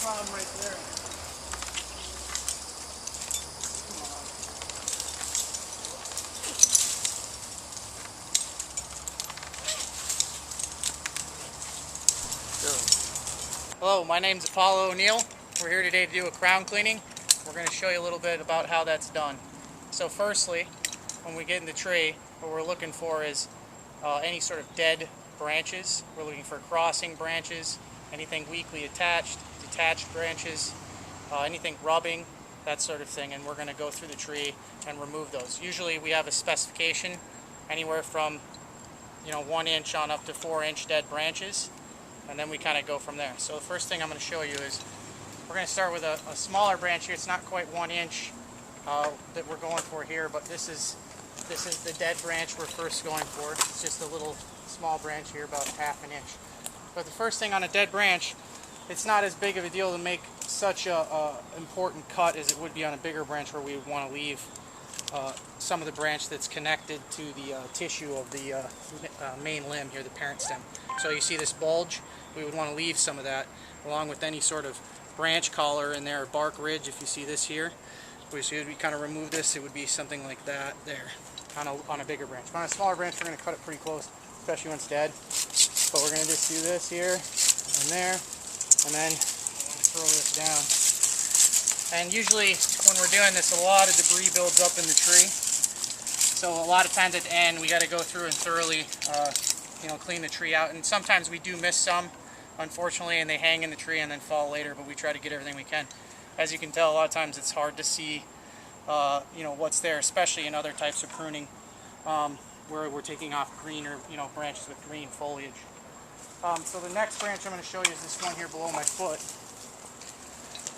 problem right there. Hello, my name's ONeils. We're here today to do a crown cleaning. We're going to show you a little bit about how that's done. So firstly, when we get in the tree, what we're looking for is any sort of dead branches. We're looking for crossing branches, anything weakly attached, detached branches, anything rubbing, that sort of thing, and we're going to go through the tree and remove those. Usually we have a specification anywhere from 1 inch on up to 4-inch dead branches, and then we kind of go from there. So the first thing I'm going to show you is we're going to start with a smaller branch here. It's not quite 1 inch that we're going for here, but this is the dead branch we're first going for. It's just a little small branch here, about 1/2 inch. But the first thing on a dead branch, it's not as big of a deal to make such a important cut as it would be on a bigger branch, where we would want to leave some of the branch that's connected to the tissue of the main limb here, the parent stem. So you see this bulge, we would want to leave some of that, along with any sort of branch collar in there, or bark ridge. If you see this here, we kind of remove this, it would be something like that there on a bigger branch. But on a smaller branch, we're going to cut it pretty close, especially when it's dead. But we're going to just do this here and there, and then throw this down. And usually when we're doing this, a lot of debris builds up in the tree. So a lot of times at the end, we got to go through and thoroughly clean the tree out. And sometimes we do miss some, unfortunately, and they hang in the tree and then fall later, but we try to get everything we can. As you can tell, a lot of times it's hard to see what's there, especially in other types of pruning, where we're taking off greener branches with green foliage. So the next branch I'm going to show you is this one here below my foot.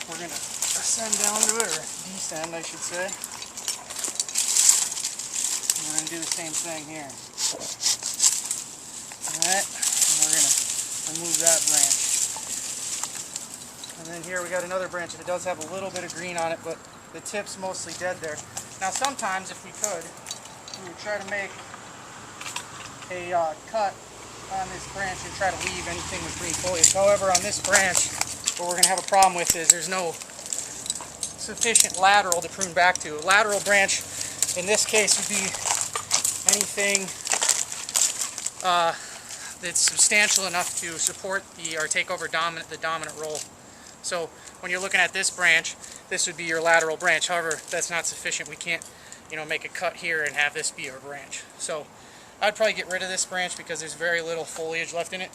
We're going to ascend down to it, or descend I should say. And we're going to do the same thing here. Alright, and we're going to remove that branch. And then here we got another branch that does have a little bit of green on it, but the tip's mostly dead there. Now sometimes, if we could, we would try to make a cut on this branch and try to leave anything with green foliage. However, on this branch, what we're going to have a problem with is there's no sufficient lateral to prune back to. A lateral branch, in this case, would be anything that's substantial enough to support or take over the dominant role. So when you're looking at this branch, this would be your lateral branch. However, that's not sufficient. We can't, make a cut here and have this be our branch. So I'd probably get rid of this branch because there's very little foliage left in it.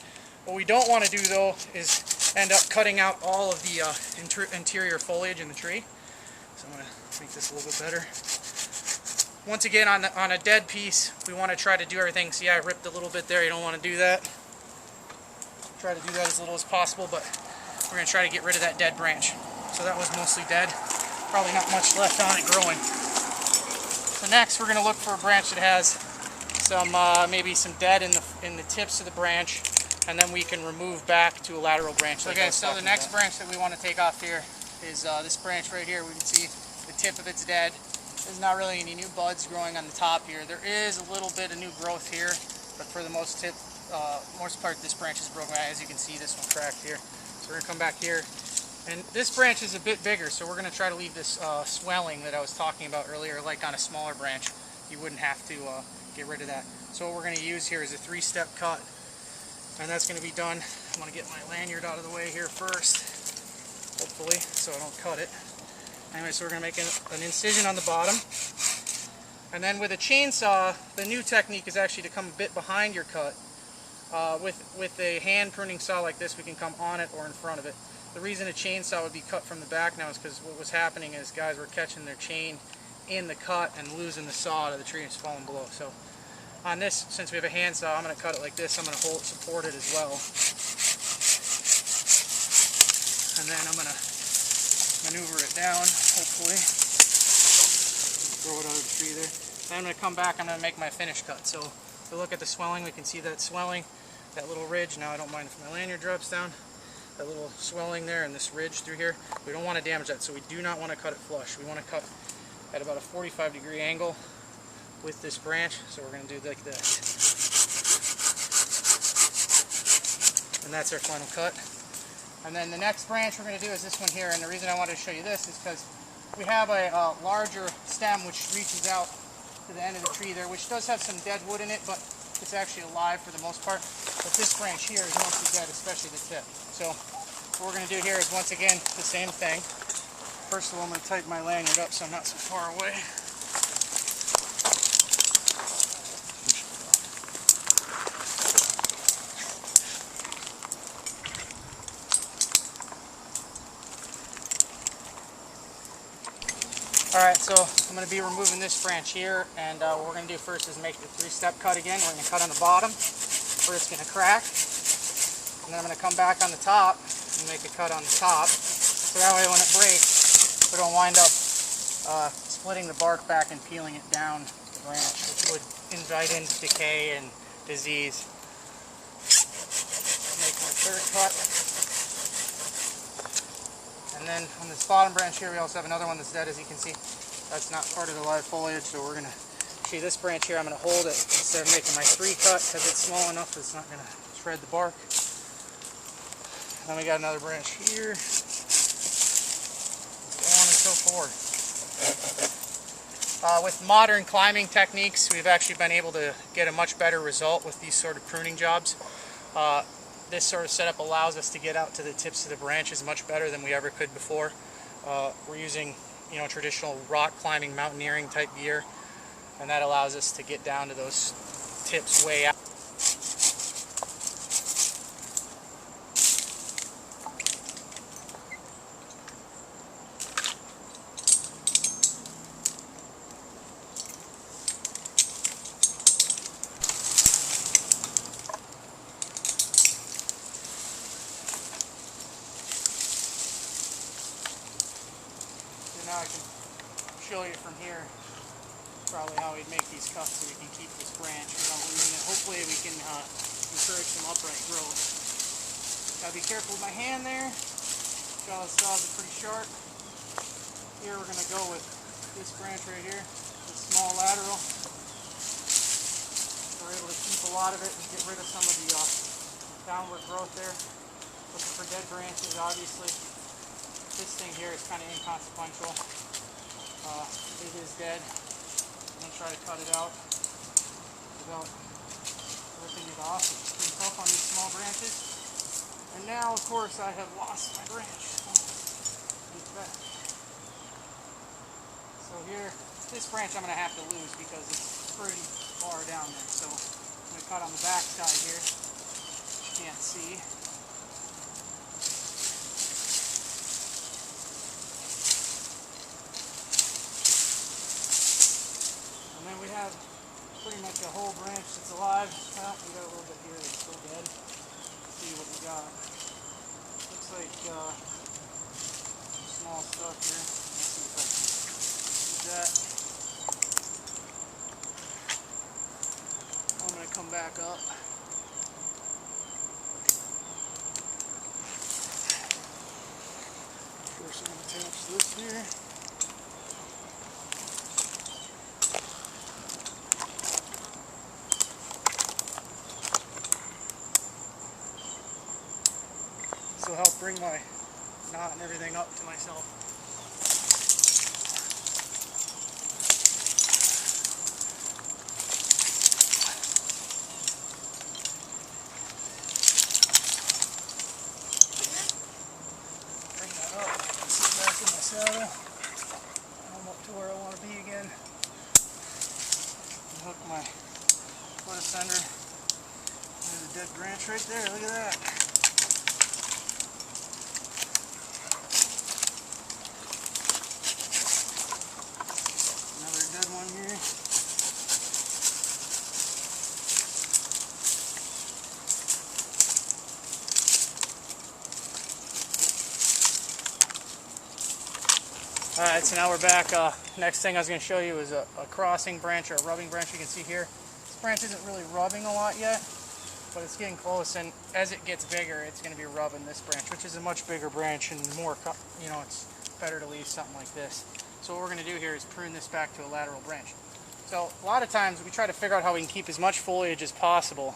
What we don't want to do, though, is end up cutting out all of the interior foliage in the tree. So I'm going to make this a little bit better. Once again, on a dead piece, we want to try to do everything. See, I ripped a little bit there. You don't want to do that. Try to do that as little as possible, but we're going to try to get rid of that dead branch. So that was mostly dead. Probably not much left on it growing. So next, we're going to look for a branch that has some maybe some dead in the tips of the branch, and then we can remove back to a lateral branch. Okay, so the next branch that we want to take off here is this branch right here. We can see the tip of it's dead. There's not really any new buds growing on the top here. There is a little bit of new growth here, but for the most part, this branch is broken. As you can see, this one cracked here. So we're going to come back here. And this branch is a bit bigger, so we're going to try to leave this swelling that I was talking about earlier, like on a smaller branch. You wouldn't have to get rid of that. So what we're going to use here is a 3-step cut, and that's going to be done. I'm going to get my lanyard out of the way here first, hopefully, so I don't cut it. Anyway, so we're going to make an incision on the bottom, and then with a chainsaw, the new technique is actually to come a bit behind your cut. With a hand pruning saw like this, we can come on it or in front of it. The reason a chainsaw would be cut from the back now is because what was happening is guys were catching their chain in the cut and losing the saw to the tree and it's falling below. So on this, since we have a hand saw, I'm going to cut it like this. I'm going to support it as well. And then I'm going to maneuver it down, hopefully. Throw it out of the tree there. Then I'm going to come back, I'm going to make my finish cut. So if we look at the swelling, we can see that swelling, that little ridge. Now I don't mind if my lanyard drops down. That little swelling there and this ridge through here. We don't want to damage that, so we do not want to cut it flush. We want to cut at about a 45-degree angle with this branch. So we're going to do like this. And that's our final cut. And then the next branch we're going to do is this one here, and the reason I wanted to show you this is because we have a larger stem which reaches out to the end of the tree there, which does have some dead wood in it, but it's actually alive for the most part. But this branch here is mostly dead, especially the tip. So what we're going to do here is, once again, the same thing. First of all, I'm going to tighten my lanyard up so I'm not so far away. Alright, so I'm going to be removing this branch here, and what we're going to do first is make the 3-step cut again. We're going to cut on the bottom where it's going to crack, and then I'm going to come back on the top and make a cut on the top, so that way when it breaks we don't wind up splitting the bark back and peeling it down the branch, which would invite into decay and disease. Make my third cut. And then on this bottom branch here, we also have another one that's dead, as you can see. That's not part of the live foliage, so we're going to see this branch here. I'm going to hold it instead of making my 3 cut, because it's small enough it's not going to shred the bark. Then we got another branch here. So on and so forth. With modern climbing techniques, we've actually been able to get a much better result with these sort of pruning jobs. This sort of setup allows us to get out to the tips of the branches much better than we ever could before. We're using, traditional rock climbing, mountaineering type gear, and that allows us to get down to those tips way out. Now I can show you from here probably how we'd make these cuts so we can keep this branch without losing it. Hopefully we can encourage some upright growth. Gotta be careful with my hand there. All the saws are pretty sharp. Here we're gonna go with this branch right here, this small lateral. We're able to keep a lot of it and get rid of some of the downward growth there. Looking for dead branches, obviously. This thing here is kind of inconsequential. It is dead. I'm going to try to cut it out without ripping it off. It's pretty tough on these small branches. And now, of course, I have lost my branch. So here, this branch I'm going to have to lose because it's pretty far down there. So I'm going to cut on the back side here. You can't see. And then we have pretty much a whole branch that's alive. We got a little bit here that's still dead. Let's see what we got. Looks like some small stuff here. Let's see if I can do that. I'm going to come back up. First I'm going to attach this here. This will help bring my knot and everything up to myself. Bring that up, sit back in my saddle. I'm up to where I want to be again. And hook my foot ascender. There's a dead branch right there, look at that. Dead one here. Alright, so now we're back. Next thing I was going to show you is a crossing branch or a rubbing branch. You can see here. This branch isn't really rubbing a lot yet, but it's getting close, and as it gets bigger, it's going to be rubbing this branch, which is a much bigger branch and more, it's better to leave something like this. So what we're going to do here is prune this back to a lateral branch. So a lot of times we try to figure out how we can keep as much foliage as possible.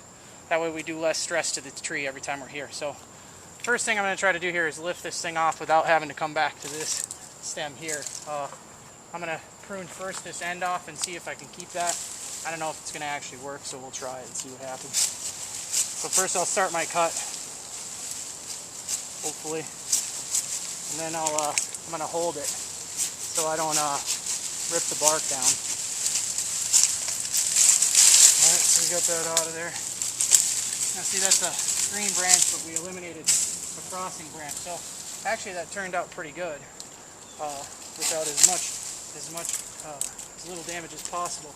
That way we do less stress to the tree every time we're here. So First thing I'm going to try to do here is lift this thing off without having to come back to this stem here. I'm going to prune first this end off and see if I can keep that. I don't know if it's going to actually work, so we'll try it and see what happens. So first I'll start my cut, hopefully, and then I'm going to hold it so I don't rip the bark down. Alright, so we got that out of there. Now see, that's a green branch, but we eliminated a crossing branch. So actually that turned out pretty good without as little damage as possible.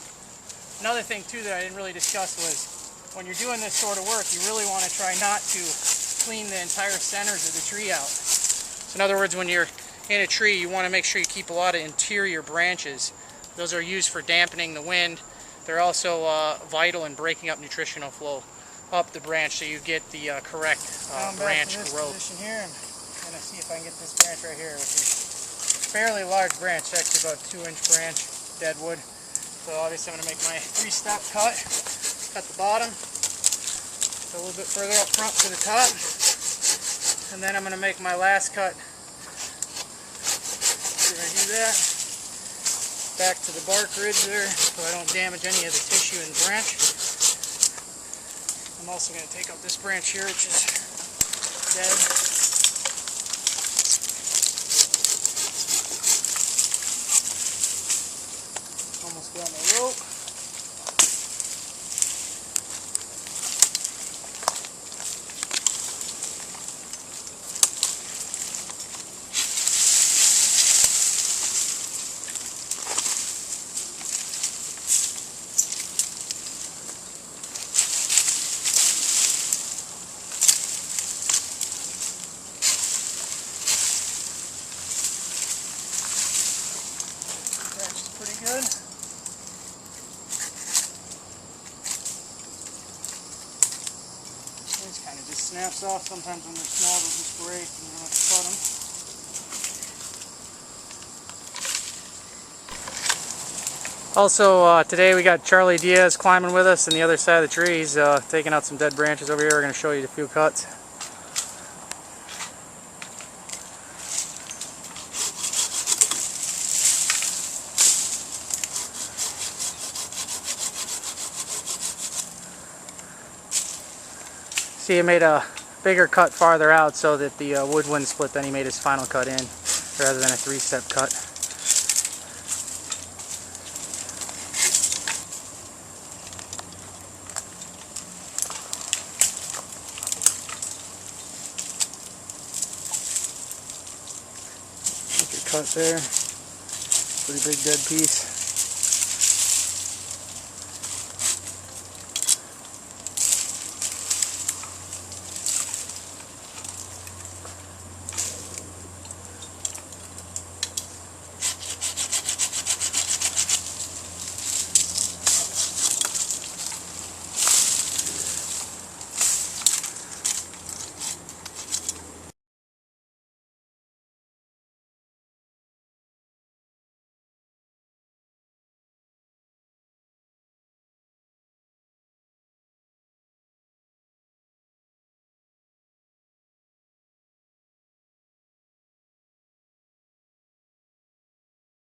Another thing too that I didn't really discuss was when you're doing this sort of work, you really want to try not to clean the entire centers of the tree out. So in other words, when you're in a tree, you want to make sure you keep a lot of interior branches. Those are used for dampening the wind. They're also vital in breaking up nutritional flow up the branch so you get the correct branch growth. Position here, and I'm going to see if I can get this branch right here, which is a fairly large branch, actually about a 2-inch branch, dead wood. So obviously I'm going to make my 3-step cut the bottom, so a little bit further up front to the top, and then I'm going to make my last cut. So I do that, back to the bark ridge there, so I don't damage any of the tissue in the branch. I'm also going to take out this branch here, which is dead. Almost got my rope. That's pretty good. This kind of just snaps off. Sometimes when they're small, they'll just break and you don't have to cut them. Also, today we got Charlie Diaz climbing with us on the other side of the tree. He's taking out some dead branches over here. We're going to show you a few cuts. See, he made a bigger cut farther out so that the wood wouldn't split. Then he made his final cut in rather than a 3-step cut. Look at cut there. Pretty big dead piece.